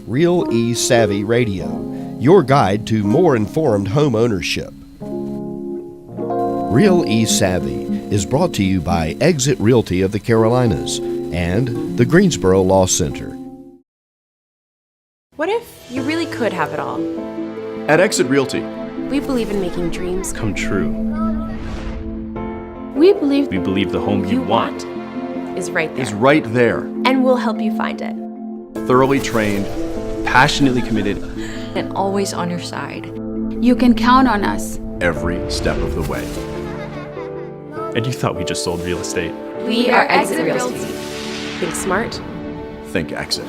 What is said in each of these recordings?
Real E-Savvy Radio, your guide to more informed home ownership. Real E-Savvy is brought to you by EXIT Realty of the Carolinas and the Greensboro Law Center. What if you really could have it all? At EXIT Realty, We believe in making dreams come true. We believe The home you want is right there. is right there. And we'll help you find it. Thoroughly trained, passionately committed and always on your side. You can count on us every step of the way. And you thought we just sold real estate? We are EXIT Realty. Think smart. Think EXIT.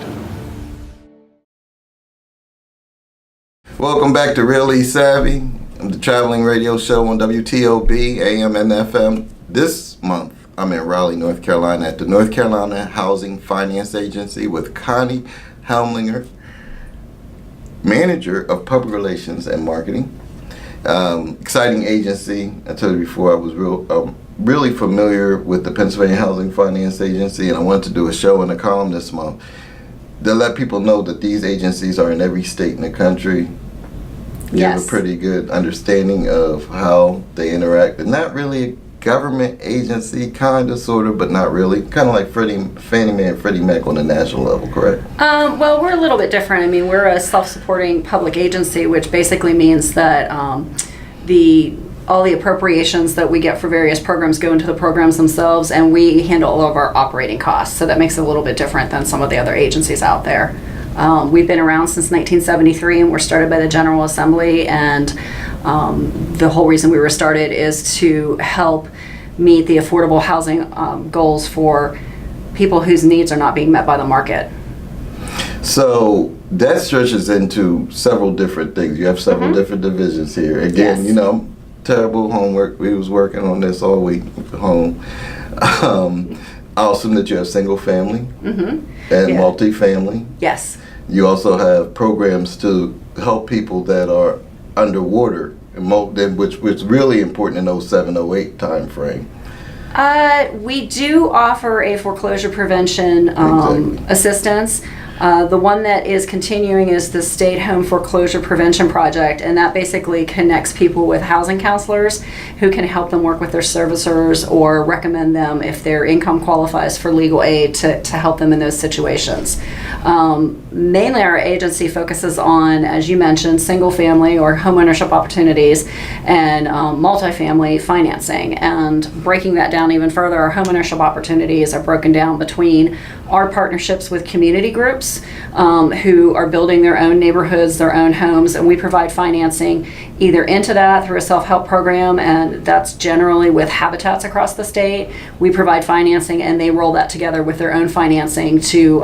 Welcome back to Real E-Savvy, the traveling radio show on WTOB, AM and FM. This month, I'm in Raleigh, North Carolina at the North Carolina Housing Finance Agency with Connie Helmlinger, Manager of Public Relations and Marketing. Exciting agency. I told you before I was really familiar with the Pennsylvania Housing Finance Agency, and I wanted to do a show and a column this month to let people know that these agencies are in every state in the country. Give a pretty good understanding of how they interact. They're not really a government agency, kind of, sort of, but not really. Kind of like Fannie Mae and Freddie Mac on the national level, correct? Well, we're a little bit different. I mean, we're a self-supporting public agency, which basically means that all the appropriations that we get for various programs go into the programs themselves, and we handle all of our operating costs. So that makes it a little bit different than some of the other agencies out there. We've been around since 1973, and we're started by the General Assembly, and the whole reason we were started is to help meet the affordable housing goals for people whose needs are not being met by the market. So that stretches into several different things. You have several different divisions here. Again, Yes. Terrible homework. We was working on this all week at home. I assume that you have single family and multifamily. Yes. You also have programs to help people that are underwater, which is really important in 07, 08 time frame. We do offer a foreclosure prevention assistance. The one that is continuing is the State Home Foreclosure Prevention Project, and that basically connects people with housing counselors who can help them work with their servicers or recommend them if their income qualifies for legal aid to help them in those situations. Mainly our agency focuses on, as you mentioned, single family or homeownership opportunities and multifamily financing. And breaking that down even further, our homeownership opportunities are broken down between our partnerships with community groups who are building their own neighborhoods, their own homes, and we provide financing either into that through a self-help program, and that's generally with habitats across the state. We provide financing and they roll that together with their own financing to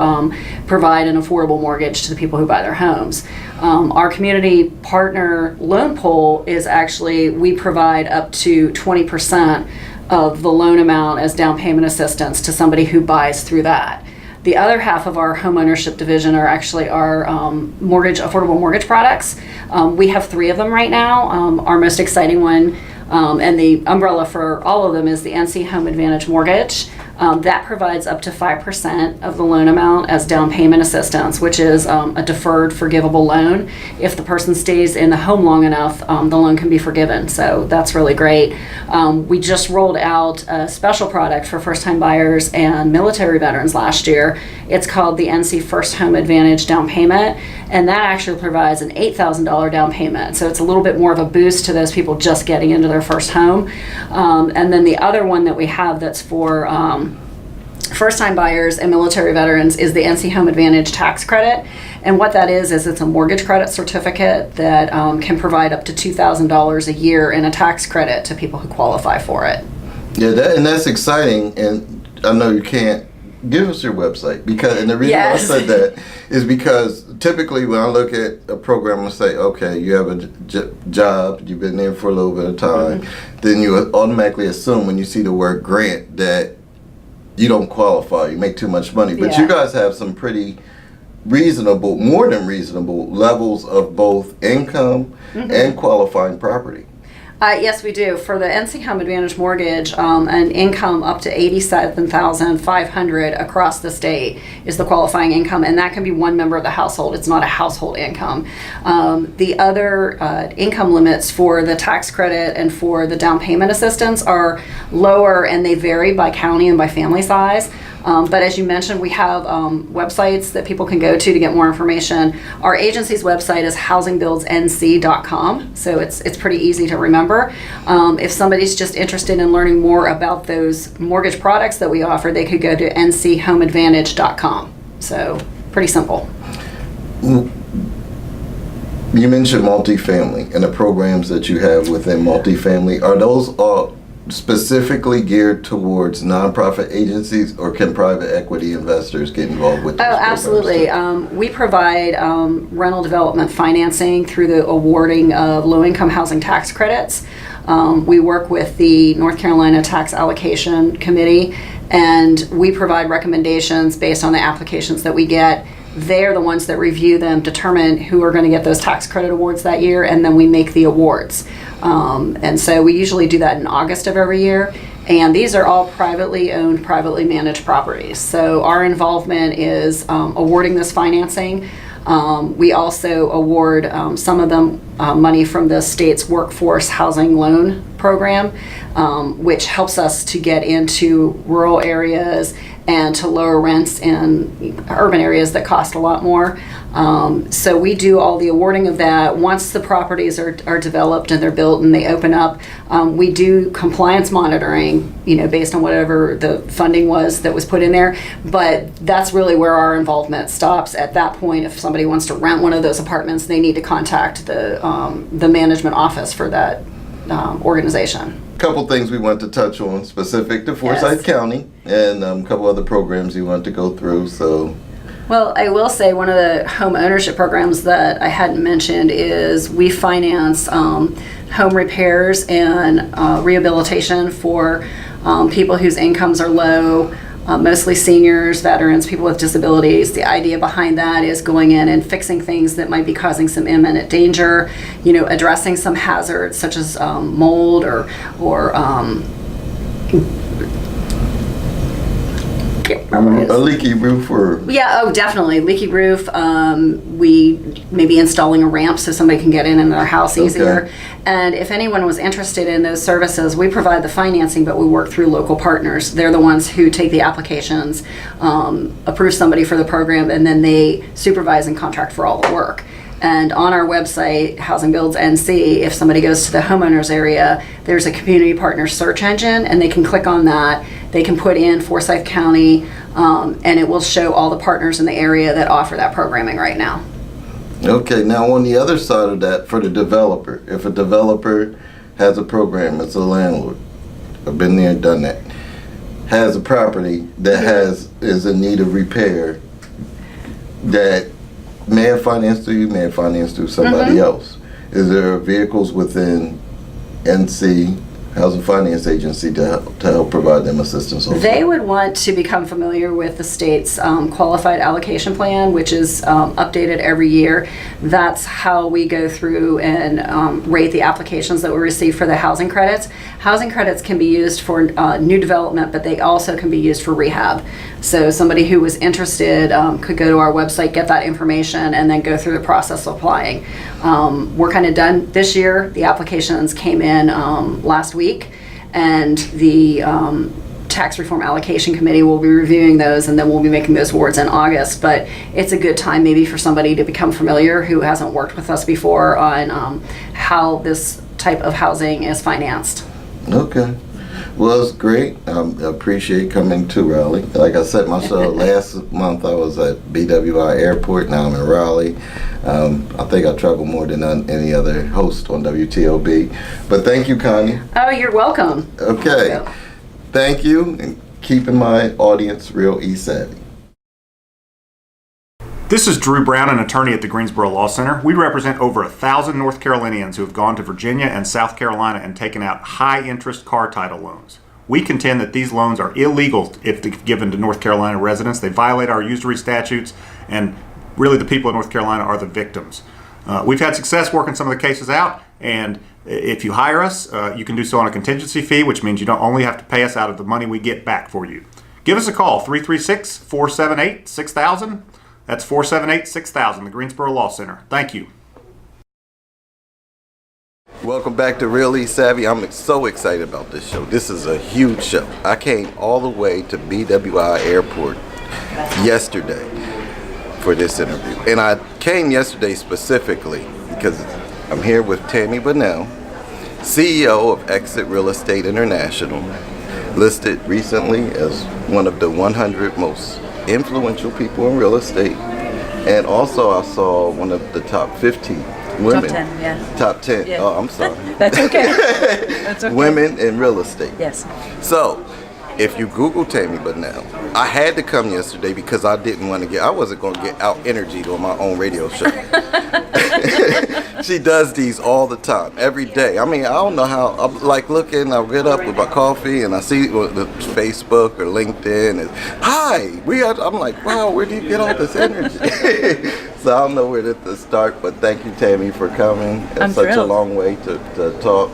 provide an affordable mortgage to the people who buy their homes. Our community partner loan pool is actually, we provide up to 20% of the loan amount as down payment assistance to somebody who buys through that. The other half of our homeownership division are actually our affordable mortgage products. We have 3 of them right now. Our most exciting one, and the umbrella for all of them, is the NC Home Advantage Mortgage. That provides up to 5% of the loan amount as down payment assistance, which is a deferred forgivable loan. If the person stays in the home long enough, the loan can be forgiven. So that's really great. We just rolled out a special product for first-time buyers and military veterans last year. It's called the NC First Home Advantage Down Payment, and that actually provides an $8,000 down payment. So it's a little bit more of a boost to those people just getting into their first home. And then the other one that we have that's for first-time buyers and military veterans is the NC Home Advantage Tax Credit. And what that is it's a mortgage credit certificate that can provide up to $2,000 a year in a tax credit to people who qualify for it. Yeah, that's exciting, and I know you can't give us your website, and the reason why I said that is because typically when I look at a program and say, okay, you have a job, you've been there for a little bit of time, then you automatically assume when you see the word grant that you don't qualify, you make too much money. But you guys have some pretty reasonable, more than reasonable levels of both income and qualifying property. Yes, we do. For the NC Home Advantage mortgage, an income up to $87,500 across the state is the qualifying income, and that can be one member of the household. It's not a household income. The other income limits for the tax credit and for the down payment assistance are lower, and they vary by county and by family size. But as you mentioned, we have websites that people can go to get more information. Our agency's website is housingbuildsnc.com, so it's pretty easy to remember. If somebody's just interested in learning more about those mortgage products that we offer, they could go to nchomeadvantage.com. So pretty simple. You mentioned multifamily and the programs that you have within multifamily. Are those all specifically geared towards nonprofit agencies, or can private equity investors get involved with those programs? Absolutely. We provide rental development financing through the awarding of low-income housing tax credits. We work with the North Carolina Tax Allocation Committee, and we provide recommendations based on the applications that we get. They're the ones that review them, determine who are going to get those tax credit awards that year, and then we make the awards. And so we usually do that in August of every year. And these are all privately owned, privately managed properties. So our involvement is awarding this financing. We also award some of them money from the state's workforce housing loan program, which helps us to get into rural areas and to lower rents in urban areas that cost a lot more. So we do all the awarding of that. Once the properties are developed and they're built and they open up, we do compliance monitoring, based on whatever the funding was that was put in there. But that's really where our involvement stops. At that point, if somebody wants to rent one of those apartments, they need to contact the management office for that organization. Couple things we want to touch on specific to Forsyth County, and a couple other programs you want to go through. So, well, I will say one of the home ownership programs that I hadn't mentioned is we finance home repairs and rehabilitation for people whose incomes are low, mostly seniors, veterans, people with disabilities. The idea behind that is going in and fixing things that might be causing some imminent danger, addressing some hazards such as mold or a leaky roof, or definitely leaky roof. We maybe installing a ramp so somebody can get in their house easier. Okay. And if anyone was interested in those services, we provide the financing, but we work through local partners. They're the ones who take the applications, approve somebody for the program, and then they supervise and contract for all the work. And on our website, Housing Builds NC, if somebody goes to the homeowners area, there's a community partner search engine, and they can click on that. They can put in Forsyth County, and it will show all the partners in the area that offer that programming right now. Okay, now on the other side of that, for the developer, if a developer has a program, it's a landlord, I've been there and done that, has a property that is in need of repair, that may have financed through you, may have financed through somebody else. Is there vehicles within NC Housing Finance Agency to help provide them assistance also? They would want to become familiar with the state's qualified allocation plan, which is updated every year. That's how we go through and rate the applications that we receive for the housing credits. Housing credits can be used for new development, but they also can be used for rehab. So somebody who was interested could go to our website, get that information, and then go through the process of applying. We're kind of done this year. The applications came in last week, and the Tax Reform Allocation Committee will be reviewing those, and then we'll be making those awards in August. But it's a good time maybe for somebody to become familiar who hasn't worked with us before on how this type of housing is financed. Okay. Well, it's great. I appreciate coming to Raleigh. Like I said myself, last month I was at BWI Airport. Now I'm in Raleigh. I think I travel more than any other host on WTOB. But thank you, Connie. Oh, you're welcome. Okay. Thank you, and keeping my audience real e-savvy. This is Drew Brown, an attorney at the Greensboro Law Center. We represent over 1,000 North Carolinians who have gone to Virginia and South Carolina and taken out high-interest car title loans. We contend that these loans are illegal if they're given to North Carolina residents. They violate our usury statutes, and really the people of North Carolina are the victims. We've had success working some of the cases out, and if you hire us, you can do so on a contingency fee, which means you don't only have to pay us out of the money we get back for you. Give us a call, 336-478-6000. That's 478-6000, the Greensboro Law Center. Thank you. Welcome back to Really Savvy. I'm so excited about this show. This is a huge show. I came all the way to BWI Airport yesterday for this interview. And I came yesterday specifically because I'm here with Tami Bonnell, CEO of EXIT Real Estate International, listed recently as one of the 100 most influential people in real estate. And also I saw one of the top 15 women. Top 10, yeah. Top 10. Yeah. Oh, I'm sorry. That's okay. That's okay. Women in real estate. Yes. So, if you Google Tami Bonnell, I had to come yesterday because I wasn't going to get out energied on my own radio show. She does these all the time, every day. I mean, I don't know how, I'm like looking, I'll get up with my coffee and I see the Facebook or LinkedIn and, hi, I'm like, wow, where do you get all this energy? So I don't know where to start, but thank you, Tami, for coming. It's I'm such thrilled. a long way to talk.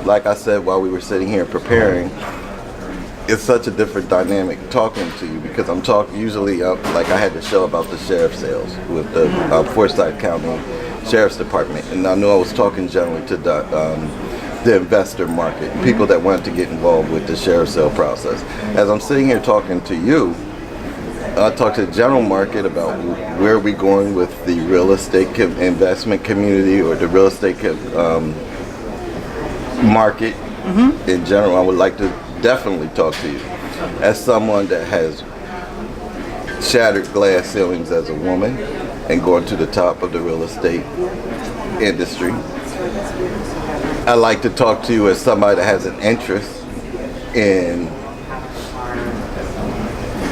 Like I said, while we were sitting here preparing, it's such a different dynamic talking to you because I'm talking usually like I had the show about the sheriff sales with the Forsyth County Sheriff's Department, and I knew I was talking generally to the investor market, people that wanted to get involved with the sheriff sale process. As I'm sitting here talking to you, I talked to the general market about where we're going with the real estate investment community or the real estate market in general. I would like to definitely talk to you as someone that has shattered glass ceilings as a woman and going to the top of the real estate industry. I like to talk to you as somebody that has an interest in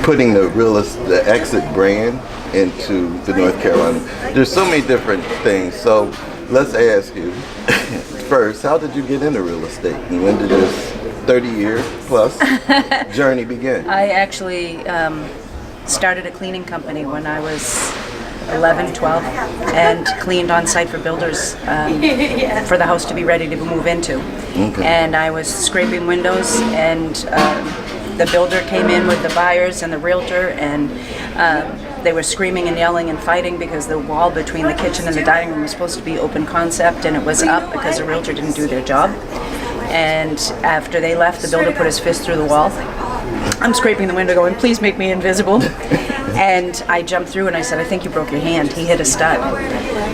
putting the EXIT brand into the North Carolina. There's so many different things. So let's ask you first, how did you get into real estate and when did this 30-year plus journey begin? I actually started a cleaning company when I was 11, 12, and cleaned on site for builders for the house to be ready to move into. Okay. And I was scraping windows, and the builder came in with the buyers and the realtor, and they were screaming and yelling and fighting because the wall between the kitchen and the dining room was supposed to be open concept, and it was up because the realtor didn't do their job. And after they left, the builder put his fist through the wall. I'm scraping the window going, please make me invisible. And I jumped through and I said, I think you broke your hand. He hit a stud.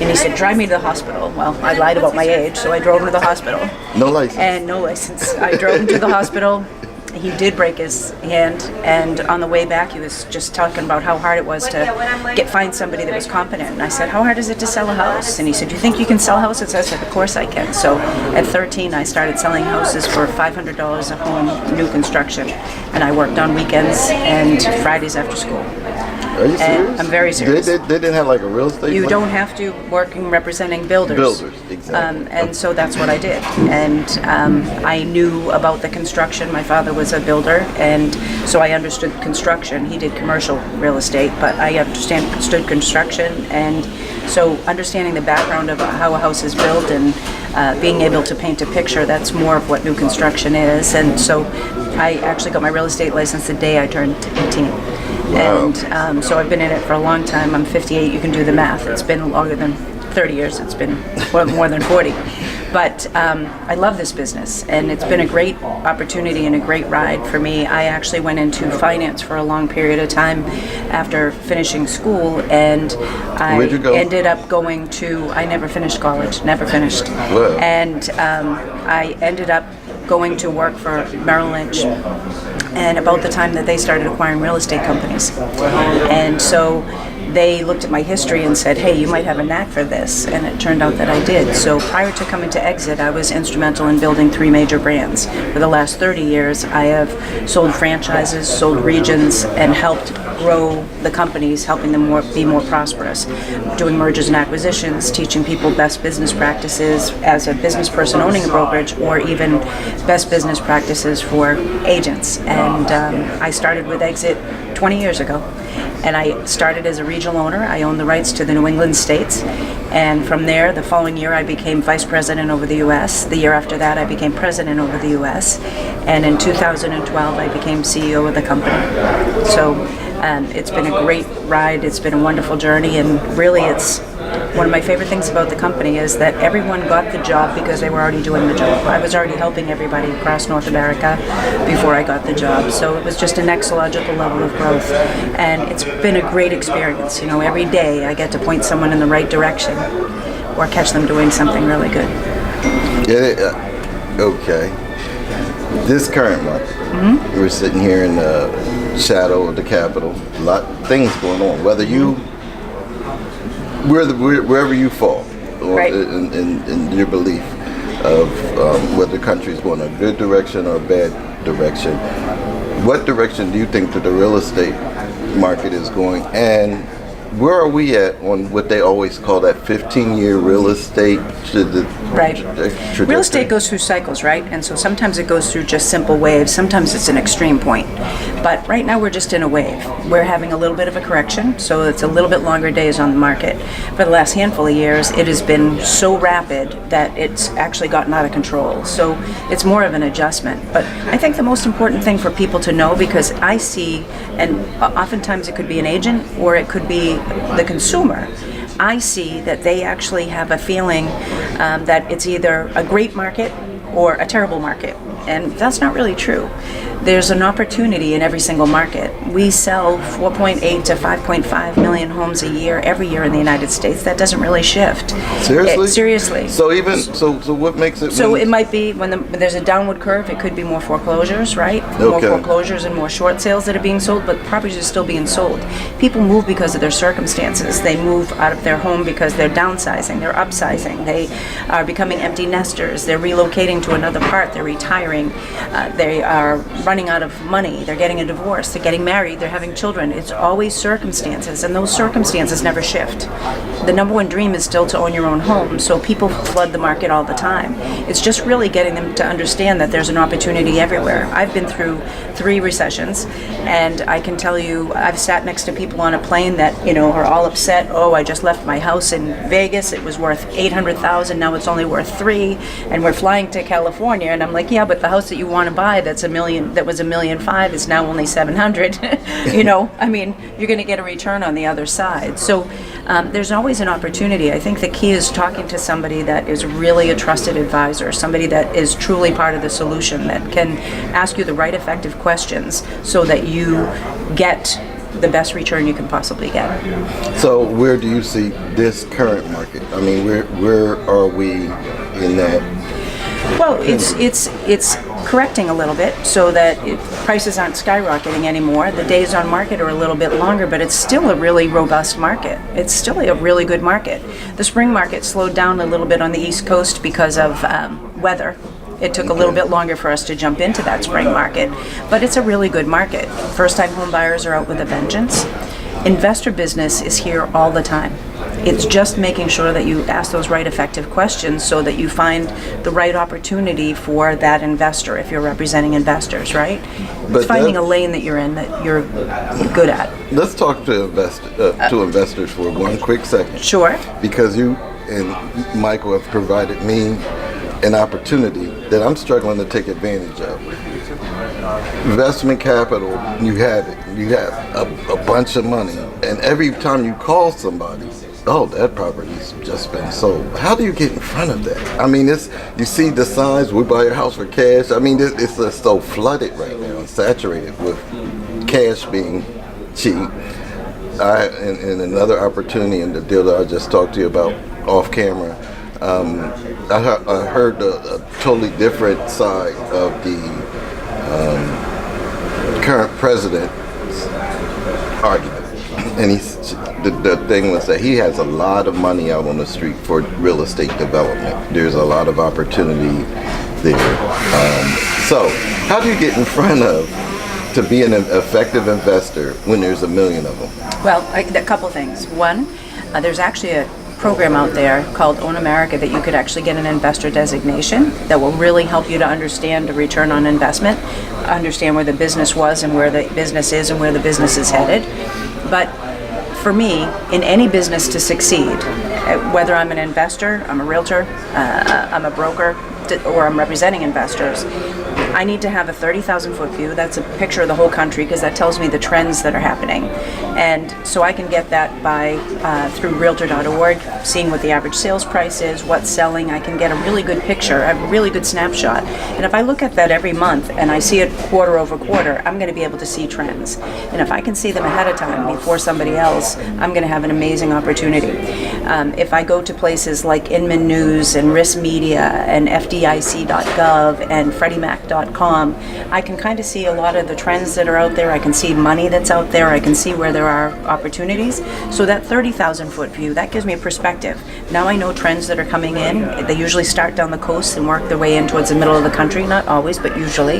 And he said, drive me to the hospital. Well, I lied about my age, so I drove him to the hospital. No license. And no license. I drove him to the hospital. He did break his hand, and on the way back he was just talking about how hard it was to find somebody that was competent. And I said, how hard is it to sell a house? And he said, you think you can sell houses? I said, of course I can. So at 13 I started selling houses for $500 a home, new construction, and I worked on weekends and Fridays after school. Are you serious? I'm very serious. They didn't have like a real estate You license? don't have to representing builders. Builders, exactly. And so that's what I did. And I knew about the construction. My father was a builder, and so I understood construction. He did commercial real estate, but I understood construction. And so understanding the background of how a house is built and being able to paint a picture, that's more of what new construction is. And so I actually got my real estate license the day I turned 18. Wow. And so I've been in it for a long time. I'm 58. You can do the math. It's been longer than 30 years. It's been more than 40. But I love this business, and it's been a great opportunity and a great ride for me. I actually went into finance for a long period of time after finishing school, and I Where'd you go? ended up going to, I never finished college, never finished. Wow. And I ended up going to work for Merrill Lynch, and about the time that they started acquiring real estate companies. And so they looked at my history and said, hey, you might have a knack for this, and it turned out that I did. So prior to coming to EXIT, I was instrumental in building 3 major brands. For the last 30 years, I have sold franchises, sold regions, and helped grow the companies, helping them be more prosperous, doing mergers and acquisitions, teaching people best business practices as a business person owning a brokerage, or even best business practices for agents. And I started with EXIT 20 years ago. And I started as a regional owner. I owned the rights to the New England states. And from there, the following year, I became vice president over the U.S. The year after that, I became president over the U.S. And in 2012, I became CEO of the company. So it's been a great ride. It's been a wonderful journey. And really, it's one of my favorite things about the company is that everyone got the job because they were already doing the job. I was already helping everybody across North America before I got the job. So it was just an ecological level of growth. And it's been a great experience. You know, every day I get to point someone in the right direction or catch them doing something really good. Okay. This current market, we're sitting here in the shadow of the Capitol. A lot of things going on. Whether you wherever you fall, Right. in your belief of whether the country is going a good direction or a bad direction, what direction do you think that the real estate market is going, and where are we at on what they always call that 15-year real estate trajectory? Real estate goes through cycles, right? And so sometimes it goes through just simple waves. Sometimes it's an extreme point. But right now we're just in a wave. We're having a little bit of a correction, so it's a little bit longer days on the market. For the last handful of years, it has been so rapid that it's actually gotten out of control. So it's more of an adjustment. But I think the most important thing for people to know, because I see, and oftentimes it could be an agent or it could be the consumer, I see that they actually have a feeling that it's either a great market or a terrible market. And that's not really true. There's an opportunity in every single market. We sell 4.8 to 5.5 million homes a year, every year in the United States. That doesn't really shift. Seriously? Seriously. So what makes it? So it might be when there's a downward curve, it could be more foreclosures, right? More Okay. foreclosures and more short sales that are being sold, but properties are still being sold. People move because of their circumstances. They move out of their home because they're downsizing, they're upsizing, they are becoming empty nesters, they're relocating to another part, they're retiring, they are running out of money, they're getting a divorce, they're getting married, they're having children. It's always circumstances, and those circumstances never shift. The number one dream is still to own your own home, so people flood the market all the time. It's just really getting them to understand that there's an opportunity everywhere. I've been through 3 recessions, and I can tell you, I've sat next to people on a plane that, you know, are all upset. Oh, I just left my house in Vegas. It was worth $800,000. Now it's only worth $3, and we're flying to California. And I'm like, yeah, but the house that you want to buy that was $1.5 million is now only $700,000. You know, I mean, you're going to get a return on the other side. So there's always an opportunity. I think the key is talking to somebody that is really a trusted advisor, somebody that is truly part of the solution, that can ask you the right effective questions so that you get the best return you can possibly get. So where do you see this current market? I mean, where are we in that? Well, it's correcting a little bit so that prices aren't skyrocketing anymore. The days on market are a little bit longer, but it's still a really robust market. It's still a really good market. The spring market slowed down a little bit on the East Coast because of weather. It took a little bit longer for us to jump into that spring market, but it's a really good market. First-time home buyers are out with a vengeance. Investor business is here all the time. It's just making sure that you ask those right effective questions so that you find the right opportunity for that investor if you're representing investors, right? But it's finding a lane that you're in that you're good at. Let's talk to investors for one quick second. Sure. Because you and Michael have provided me an opportunity that I'm struggling to take advantage of. Investment capital, you have it. You have a bunch of money, and every time you call somebody, oh, that property's just been sold. How do you get in front of that? I mean, you see the signs, we buy your house for cash. I mean, it's just so flooded right now and saturated with cash being cheap. And another opportunity in the deal that I just talked to you about off camera, I heard a totally different side of the current president's argument. And the thing was that he has a lot of money out on the street for real estate development. There's a lot of opportunity there. So how do you get in front of to be an effective investor when there's a million of them? Well, a couple things. One, there's actually a program out there called Own America that you could actually get an investor designation that will really help you to understand the return on investment, understand where the business was and where the business is and where the business is headed. But for me, in any business to succeed, whether I'm an investor, I'm a realtor, I'm a broker, or I'm representing investors, I need to have a 30,000 foot view. That's a picture of the whole country because that tells me the trends that are happening. And so I can get that by through realtor.org, seeing what the average sales price is, what's selling. I can get a really good picture, a really good snapshot. And if I look at that every month and I see it quarter over quarter, I'm going to be able to see trends. And if I can see them ahead of time before somebody else, I'm going to have an amazing opportunity. If I go to places like Inman News and Risk Media and FDIC.gov and FreddieMac.com, I can kind of see a lot of the trends that are out there. I can see money that's out there. I can see where there are opportunities. So that 30,000 foot view, that gives me a perspective. Now I know trends that are coming in. They usually start down the coast and work their way in towards the middle of the country. Not always, but usually.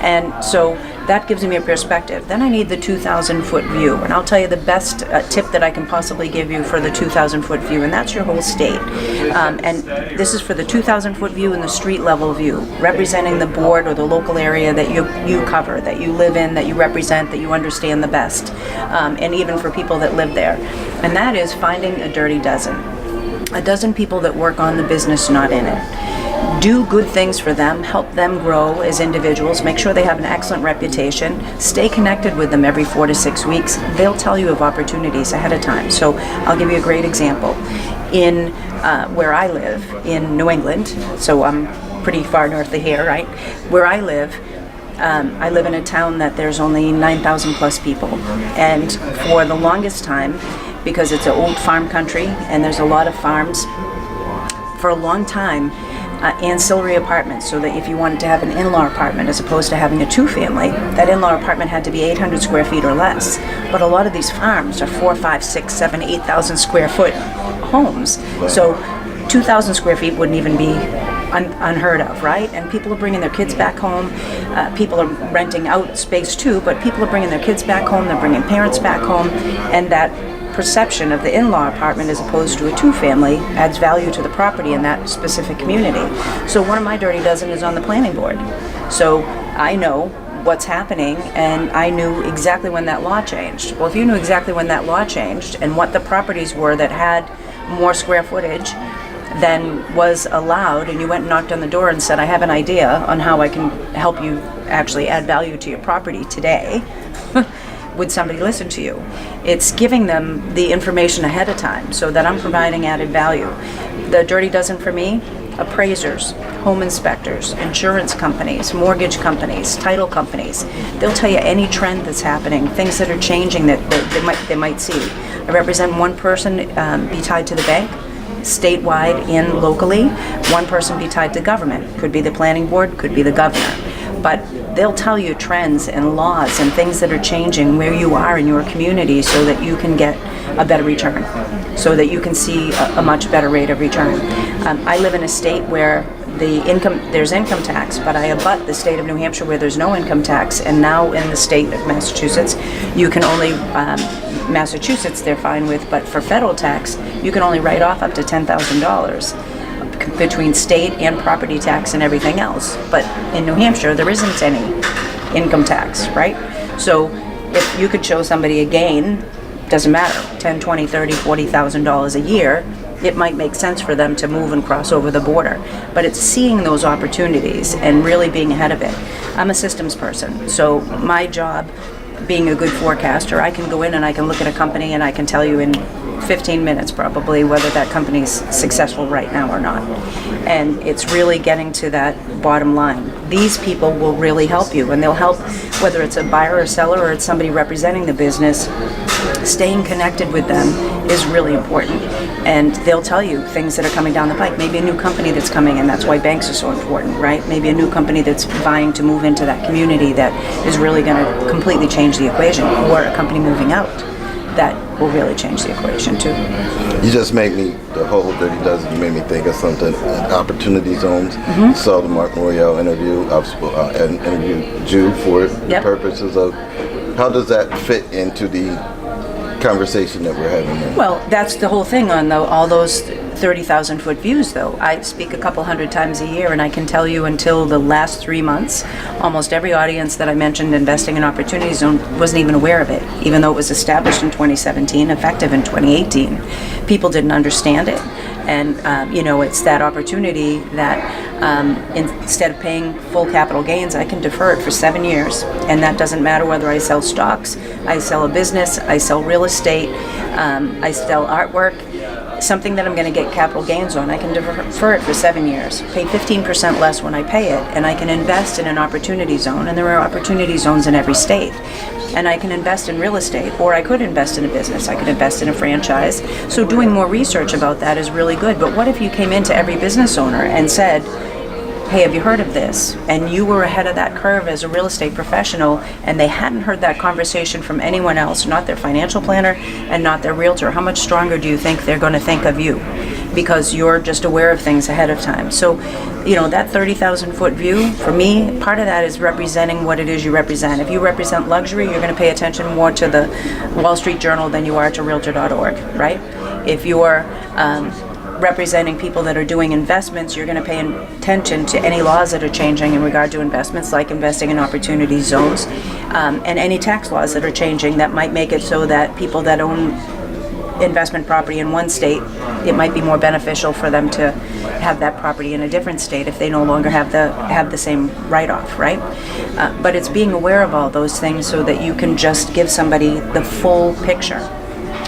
And so that gives me a perspective. Then I need the 2,000 foot view, and I'll tell you the best tip that I can possibly give you for the 2,000 foot view, and that's your whole state. And this is for the 2,000 foot view and the street level view, representing the board or the local area that you cover, that you live in, that you represent, that you understand the best, and even for people that live there. And that is finding a dirty dozen. A dozen people that work on the business, not in it. Do good things for them, help them grow as individuals, make sure they have an excellent reputation, stay connected with them every 4 to 6 weeks. They'll tell you of opportunities ahead of time. So I'll give you a great example. In where I live, in New England, so I'm pretty far north of here, right? Where I live in a town that there's only 9,000 plus people. And for the longest time, because it's an old farm country and there's a lot of farms, for a long time, ancillary apartments, so that if you wanted to have an in-law apartment as opposed to having a two-family, that in-law apartment had to be 800 square feet or less. But a lot of these farms are 4, 5, 6, 7, 8,000 square foot homes. So 2,000 square feet wouldn't even be unheard of, right? And people are bringing their kids back home. People are renting out space too, but people are bringing their kids back home. They're bringing parents back home, and that perception of the in-law apartment as opposed to a two-family adds value to the property in that specific community. So one of my dirty dozen is on the planning board. So I know what's happening, and I knew exactly when that law changed. Well, if you knew exactly when that law changed and what the properties were that had more square footage than was allowed, and you went and knocked on the door and said, I have an idea on how I can help you actually add value to your property today, would somebody listen to you? It's giving them the information ahead of time so that I'm providing added value. The dirty dozen for me: appraisers, home inspectors, insurance companies, mortgage companies, title companies. They'll tell you any trend that's happening, things that are changing that they might see. I represent one person be tied to the bank, statewide and locally. One person be tied to government. Could be the planning board, could be the governor. But they'll tell you trends and laws and things that are changing where you are in your community so that you can get a better return, so that you can see a much better rate of return. I live in a state where there's income tax, but I abut the state of New Hampshire where there's no income tax, and now in the state of Massachusetts, you can only, Massachusetts they're fine with, but for federal tax, you can only write off up to $10,000. Between state and property tax and everything else. But in New Hampshire, there isn't any income tax, right? So if you could show somebody a gain, doesn't matter, $10, $20, $30, $40,000 a year, it might make sense for them to move and cross over the border. But it's seeing those opportunities and really being ahead of it. I'm a systems person, so my job, being a good forecaster, I can go in and I can look at a company and I can tell you in 15 minutes probably whether that company's successful right now or not. And it's really getting to that bottom line. These people will really help you, and they'll help whether it's a buyer or seller or it's somebody representing the business. Staying connected with them is really important, and they'll tell you things that are coming down the pike. Maybe a new company that's coming in, that's why banks are so important, right? Maybe a new company that's vying to move into that community that is really going to completely change the equation, or a company moving out. that will really change the equation too. You just made me, the whole Dirty Dozen, you made me think of something. Opportunity zones. Saw the Mark Royale interview. And interviewed Jude for the Yep. purposes of how does that fit into the conversation that we're having now? Well, that's the whole thing on all those 30,000 foot views, though. I speak a couple hundred times a year, and I can tell you until the last 3 months, almost every audience that I mentioned investing in Opportunity Zone wasn't even aware of it, even though it was established in 2017, effective in 2018. People didn't understand it. And, it's that opportunity that instead of paying full capital gains, I can defer it for 7 years. And that doesn't matter whether I sell stocks, I sell a business, I sell real estate, I sell artwork, something that I'm going to get capital gains on. I can defer it for 7 years, pay 15% less when I pay it, and I can invest in an opportunity zone. And there are opportunity zones in every state. And I can invest in real estate, or I could invest in a business. I could invest in a franchise. So doing more research about that is really good. But what if you came into every business owner and said, hey, have you heard of this? And you were ahead of that curve as a real estate professional, and they hadn't heard that conversation from anyone else, not their financial planner and not their realtor. How much stronger do you think they're going to think of you? Because you're just aware of things ahead of time. So, that 30,000 foot view, for me, part of that is representing what it is you represent. If you represent luxury, you're going to pay attention more to the Wall Street Journal than you are to Realtor.org, right? If you're representing people that are doing investments, you're going to pay attention to any laws that are changing in regard to investments, like investing in opportunity zones, and any tax laws that are changing that might make it so that people that own investment property in one state, it might be more beneficial for them to have that property in a different state if they no longer have the same write-off, right? But it's being aware of all those things so that you can just give somebody the full picture.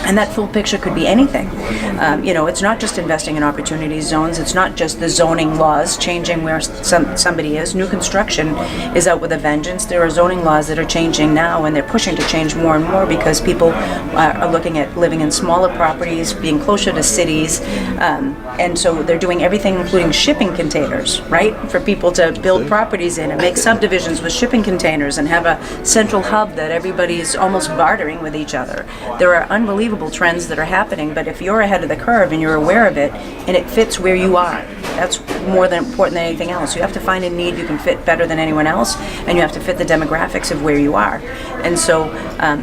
And that full picture could be anything. It's not just investing in opportunity zones. It's not just the zoning laws changing where somebody is. New construction is out with a vengeance. There are zoning laws that are changing now, and they're pushing to change more and more because people are looking at living in smaller properties, being closer to cities. And so they're doing everything, including shipping containers, right? For people to build properties in and make subdivisions with shipping containers and have a central hub that everybody's almost bartering with each other. There are unbelievable trends that are happening, but if you're ahead of the curve and you're aware of it and it fits where you are, that's more than important than anything else. You have to find a need you can fit better than anyone else, and you have to fit the demographics of where you are. And so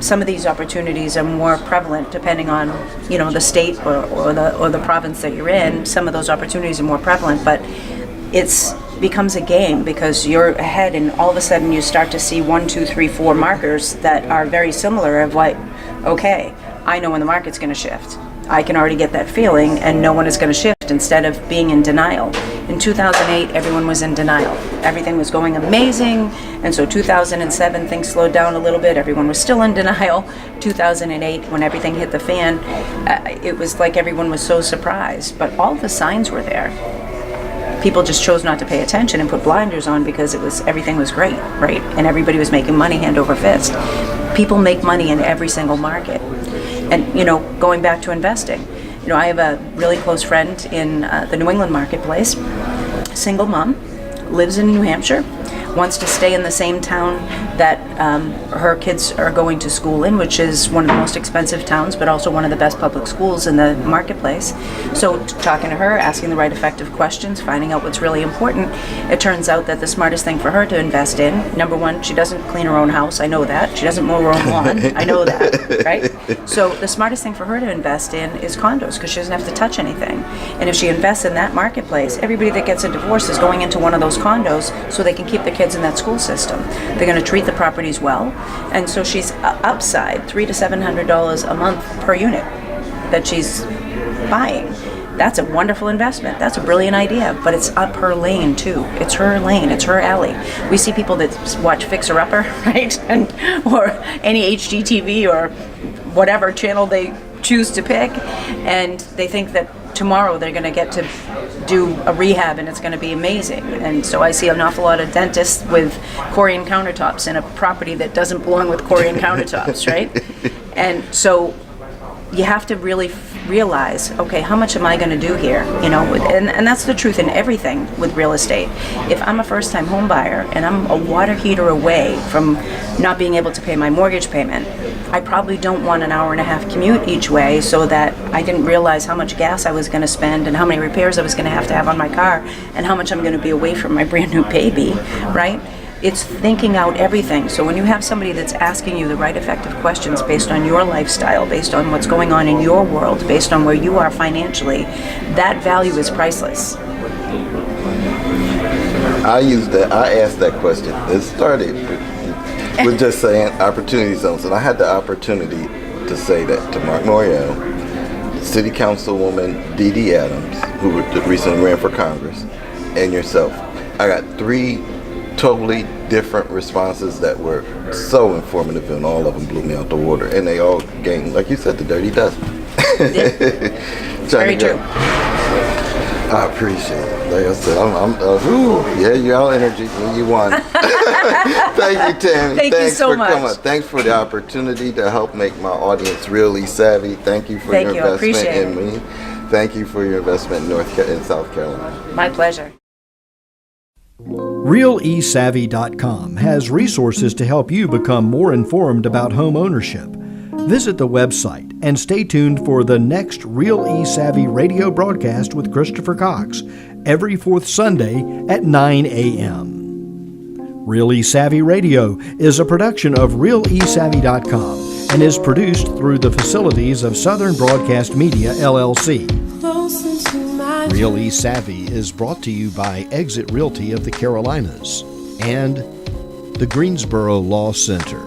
some of these opportunities are more prevalent depending on the state or the province that you're in. Some of those opportunities are more prevalent, but it's becomes a game because you're ahead, and all of a sudden you start to see 1, 2, 3, 4 markers that are very similar of like, okay, I know when the market's going to shift. I can already get that feeling and know when it's going to shift instead of being in denial. In 2008, everyone was in denial. Everything was going amazing, and so 2007, things slowed down a little bit. Everyone was still in denial. 2008, when everything hit the fan, it was like everyone was so surprised, but all the signs were there. People just chose not to pay attention and put blinders on because everything was great, right? And everybody was making money hand over fist. People make money in every single market. And, going back to investing, I have a really close friend in the New England marketplace, single mom, lives in New Hampshire, wants to stay in the same town that her kids are going to school in, which is one of the most expensive towns, but also one of the best public schools in the marketplace. So talking to her, asking the right effective questions, finding out what's really important, it turns out that the smartest thing for her to invest in, number one, she doesn't clean her own house, I know that. She doesn't mow her own lawn, I know that, right? So the smartest thing for her to invest in is condos, because she doesn't have to touch anything. And if she invests in that marketplace, everybody that gets a divorce is going into one of those condos so they can keep the kids in that school system. They're going to treat the properties well, and so she's upside $300 to $700 a month per unit that she's buying. That's a wonderful investment. That's a brilliant idea, but it's up her lane too. It's her lane. It's her alley. We see people that watch Fixer Upper, right, or any HGTV or whatever channel they choose to pick, and they think that tomorrow they're going to get to do a rehab and it's going to be amazing. And so I see an awful lot of dentists with Corian countertops in a property that doesn't belong with Corian countertops, right? And so you have to really realize, okay, how much am I going to do here? And that's the truth in everything with real estate. If I'm a first-time home buyer and I'm a water heater away from not being able to pay my mortgage payment, I probably don't want an hour and a half commute each way, so that I didn't realize how much gas I was going to spend and how many repairs I was going to have on my car and how much I'm going to be away from my brand new baby, right? It's thinking out everything. So when you have somebody that's asking you the right effective questions based on your lifestyle, based on what's going on in your world, based on where you are financially, that value is priceless. I asked that question. It started with just saying opportunity zones, and I had the opportunity to say that to Mark Morial, City Councilwoman Dee Dee Adams, who recently ran for Congress, and yourself. I got 3 totally different responses that were so informative, and all of them blew me out the water, and they all gained, like you said, the dirty dozen. Very true. I appreciate it. Like I said, yeah, you're all energy. You won. Thank you, Tami. Thank you so much. Coming. Thanks for the opportunity to help make my audience really savvy. Thank you for your investment in me. Thank you for your investment in South Carolina. My pleasure. RealESavvy.com has resources to help you become more informed about home ownership. Visit the website and stay tuned for the next Real eSavvy radio broadcast with Christopher Cox every 4th Sunday at 9 a.m. Real eSavvy Radio is a production of RealESavvy.com and is produced through the facilities of Southern Broadcast Media, LLC. Real eSavvy is brought to you by EXIT Realty of the Carolinas and the Greensboro Law Center.